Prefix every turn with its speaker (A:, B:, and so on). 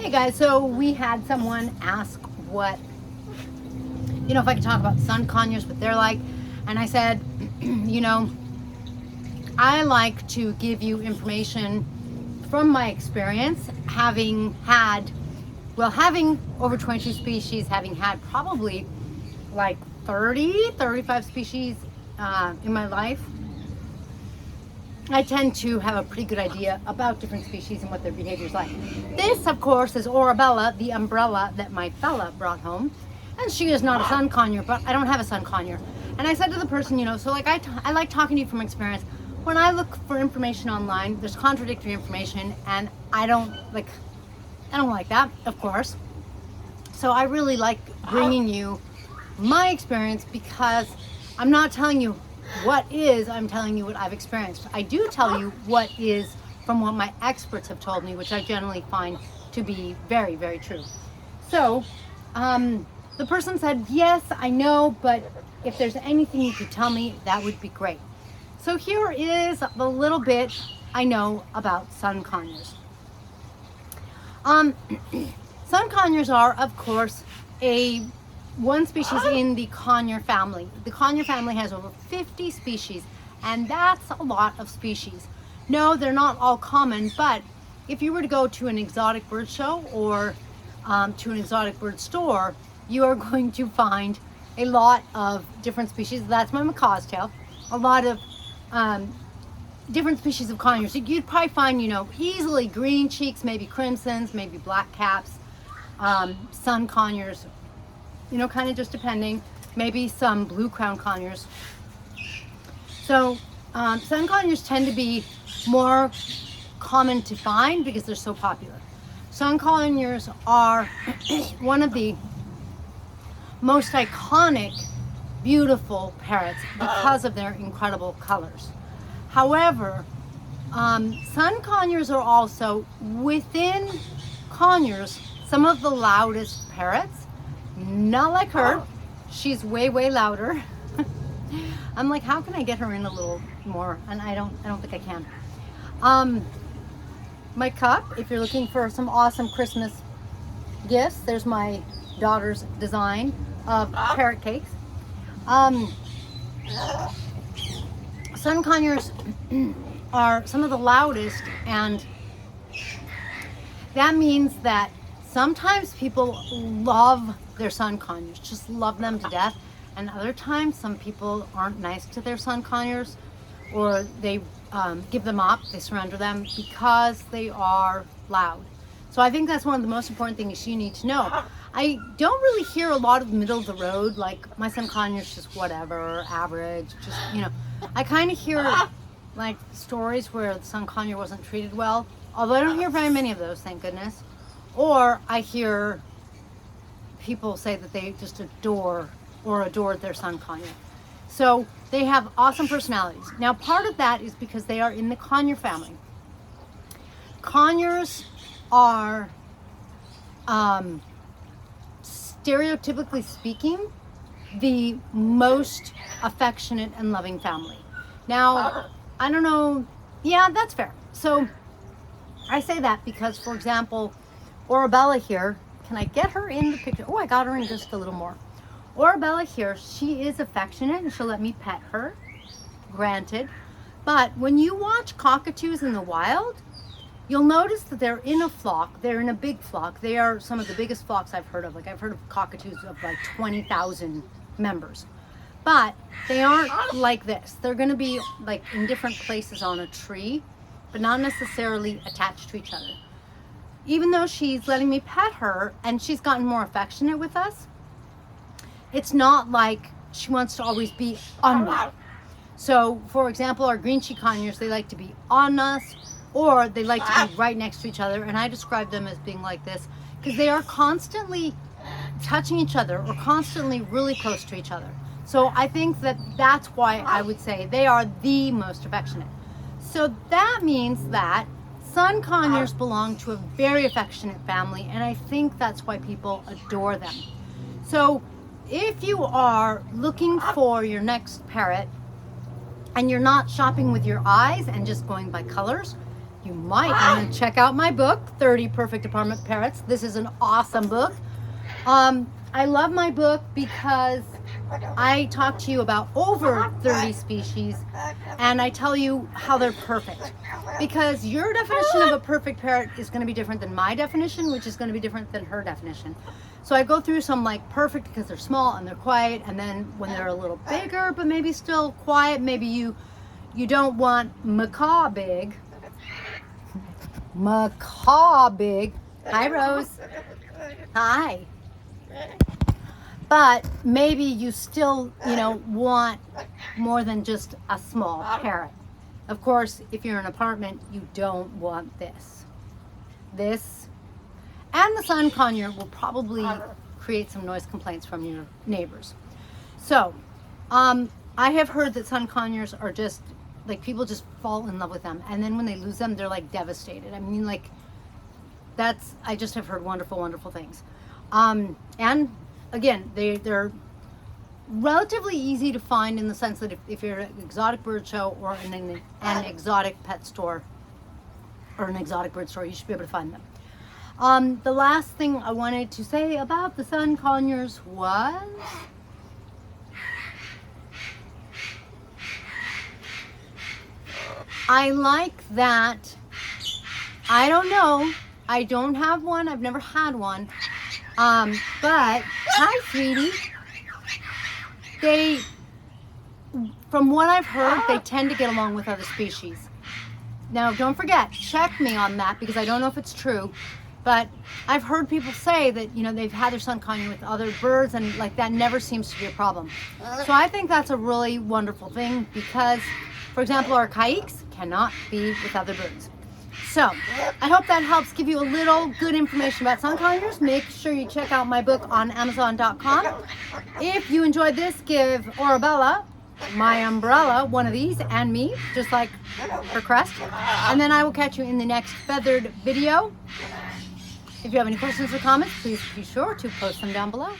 A: Hey guys, so we had someone ask what, if I could talk about sun conures, what they're like. And I said, I like to give you information from my experience, having over 22 species, having had probably like 35 species in my life. I tend to have a pretty good idea about different species and what their behavior is like. This, of course, is Orabella, the umbrella that my fella brought home. And she is not a sun conure, but I don't have a sun conure. And I said to the person, so like I like talking to you from experience. When I look for information online, there's contradictory information, and I don't like that, of course. So I really like bringing you my experience, because I'm not telling you what is, I'm telling you what I've experienced. I do tell you what is from what my experts have told me, which I generally find to be very, very true. So the person said, yes, I know, but if there's anything you could tell me, that would be great. So here is the little bit I know about sun conures. Sun conures are, of course, one species in the conure family. The conure family has over 50 species, and that's a lot of species. No, they're not all common, but if you were to go to an exotic bird show or to an exotic bird store, you are going to find a lot of different species. That's my macaw's tail. A lot of different species of conures. You'd probably find, easily green cheeks, maybe crimsons, maybe black caps, sun conures, kind of just depending, maybe some blue crown conures. So sun conures tend to be more common to find because they're so popular. Sun conures are one of the most iconic, beautiful parrots because of their incredible colors. However, sun conures are also, within conures, some of the loudest parrots. Not like her. She's way, way louder. I'm like, how can I get her in a little more? And I don't think I can. My cup, if you're looking for some awesome Christmas gifts, there's my daughter's design of parrot cakes. Sun conures are some of the loudest, and that means that sometimes people love their sun conures, just love them to death, and other times some people aren't nice to their sun conures, or they give them up, they surrender them because they are loud. So I think that's one of the most important things you need to know. I don't really hear a lot of middle of the road, like my sun conures just whatever, average, just, I kind of hear like stories where the sun conure wasn't treated well, although I don't hear very many of those, thank goodness. Or I hear people say that they just adored their sun conure. So they have awesome personalities. Now, part of that is because they are in the conure family. Conures are, stereotypically speaking, the most affectionate and loving family. Now, I don't know, yeah, that's fair. So I say that because, for example, Orabella here, can I get her in the picture? Oh, I got her in just a little more. Orabella here, she is affectionate and she'll let me pet her, granted. But when you watch cockatoos in the wild, you'll notice that they're in a flock. They're in a big flock. They are some of the biggest flocks I've heard of. Like, I've heard of cockatoos of like 20,000 members. But they aren't like this. They're going to be like in different places on a tree, but not necessarily attached to each other. Even though she's letting me pet her and she's gotten more affectionate with us, it's not like she wants to always be on me. So, for example, our green cheek conures, they like to be on us, or they like to be right next to each other. And I describe them as being like this because they are constantly touching each other or constantly really close to each other. So I think that that's why I would say they are the most affectionate. So that means that sun conures belong to a very affectionate family, and I think that's why people adore them. So if you are looking for your next parrot and you're not shopping with your eyes and just going by colors, you might want to check out my book, 30 Perfect Apartment Parrots. This is an awesome book. I love my book because I talk to you about over 30 species and I tell you how they're perfect. Because your definition of a perfect parrot is going to be different than my definition, which is going to be different than her definition. So I go through some like perfect because they're small and they're quiet, and then when they're a little bigger but maybe still quiet, maybe you don't want macaw big. Macaw big. Hi, Rose. Hi. But maybe you still, want more than just a small parrot. Of course, if you're in an apartment, you don't want this. This and the sun conure will probably create some noise complaints from your neighbors. So, I have heard that sun conures are just, like, people just fall in love with them. And then when they lose them, they're, like, devastated. I mean, like, I just have heard wonderful, wonderful things. And again, they're relatively easy to find in the sense that if you're at an exotic bird show or in an exotic pet store or an exotic bird store, you should be able to find them. The last thing I wanted to say about the sun conures was I like that. I don't know. I don't have one. I've never had one. But hi, sweetie. From what I've heard, they tend to get along with other species. Now, don't forget, check me on that because I don't know if it's true. But I've heard people say that, they've had their sun conure with other birds and like that never seems to be a problem. So I think that's a really wonderful thing because, for example, our kikes cannot be with other birds. So, I hope that helps give you a little good information about sun conures. Make sure you check out my book on Amazon.com. If you enjoyed this, give Arabella, my umbrella, one of these, and me, just like her crest. And then I will catch you in the next feathered video. If you have any questions or comments, please be sure to post them down below.